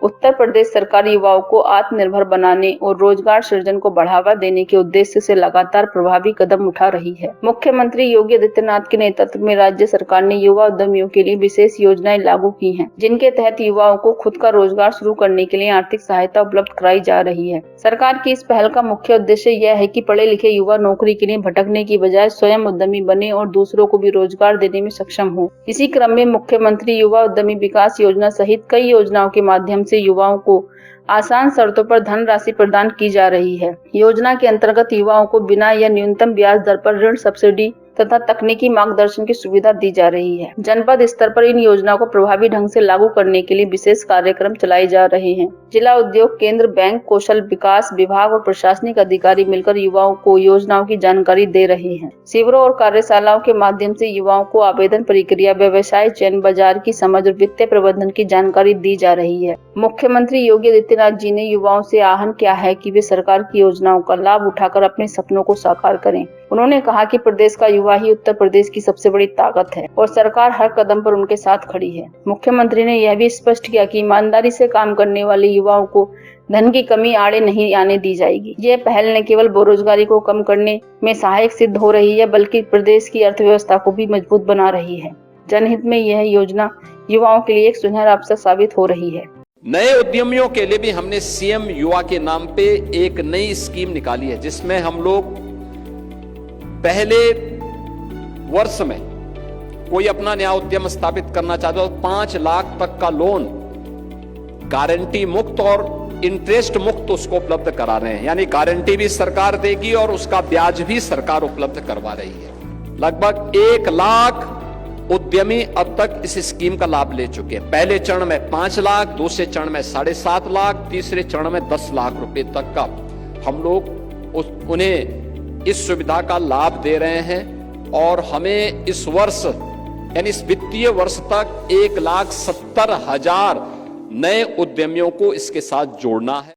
उत्तर प्रदेश सरकार युवाओं को आत्मनिर्भर बनाने और रोजगार सृजन को बढ़ावा देने के उद्देश्य से लगातार प्रभावी कदम उठा रही है। मुख्यमंत्री योगी आदित्यनाथ के नेतृत्व में राज्य सरकार ने युवा उद्यमियों के लिए विशेष योजनाएं लागू की हैं, जिनके तहत युवाओं को खुद का रोजगार शुरू करने के लिए आर्थिक सहायता उपलब्ध कराई जा रही है। सरकार की इस पहल का मुख्य उद्देश्य यह है कि पढ़े लिखे युवा नौकरी के लिए भटकने की बजाय स्वयं उद्यमी बने और दूसरों को भी रोजगार देने में सक्षम हो। इसी क्रम में मुख्यमंत्री युवा उद्यमी विकास योजना सहित कई योजनाओं के माध्यम से युवाओं को आसान शर्तों पर धनराशि प्रदान की जा रही है। योजना के अंतर्गत युवाओं को बिना या न्यूनतम ब्याज दर पर ऋण, सब्सिडी तथा तकनीकी मार्गदर्शन की सुविधा दी जा रही है। जनपद स्तर पर इन योजनाओं को प्रभावी ढंग से लागू करने के लिए विशेष कार्यक्रम चलाए जा रहे हैं। जिला उद्योग केंद्र, बैंक, कौशल विकास विभाग और प्रशासनिक अधिकारी मिलकर युवाओं को योजनाओं की जानकारी दे रहे हैं। शिविरों और कार्यशालाओं के माध्यम से युवाओं को आवेदन प्रक्रिया, व्यवसाय चयन, बाजार की समझ और वित्तीय प्रबंधन की जानकारी दी जा रही है। मुख्यमंत्री योगी आदित्यनाथ जी ने युवाओं से आह्वान किया है कि वे सरकार की योजनाओं का लाभ उठाकर अपने सपनों को साकार करें। उन्होंने कहा कि प्रदेश का युवा ही उत्तर प्रदेश की सबसे बड़ी ताकत है और सरकार हर कदम पर उनके साथ खड़ी है। मुख्यमंत्री ने यह भी स्पष्ट किया कि ईमानदारी से काम करने वाले युवाओं को धन की कमी आड़े नहीं आने दी जाएगी। यह पहल न केवल बेरोजगारी को कम करने में सहायक सिद्ध हो रही है, बल्कि प्रदेश की अर्थव्यवस्था को भी मजबूत बना रही है। जनहित में यह योजना युवाओं के लिए एक सुनहरा अवसर साबित हो रही है। नए उद्यमियों के लिए भी हमने सीएम युवा के नाम पे एक नई स्कीम निकाली है, जिसमें हम लोग पहले वर्ष में कोई अपना नया उद्यम स्थापित करना चाहता हो तो 5 लाख तक का लोन गारंटी मुक्त और इंटरेस्ट मुक्त उसको उपलब्ध करा रहे हैं। यानी गारंटी भी सरकार देगी और उसका ब्याज भी सरकार उपलब्ध करवा रही है। लगभग 1 लाख उद्यमी अब तक इस स्कीम का लाभ ले चुके हैं। पहले चरण में 5 लाख, दूसरे चरण में 7.5 लाख, तीसरे चरण में 10 लाख रुपए तक का हम लोग उन्हें इस सुविधा का लाभ दे रहे हैं। और हमें इस वर्ष यानी इस वित्तीय वर्ष तक 1,70,000 नए उद्यमियों को इसके साथ जोड़ना है।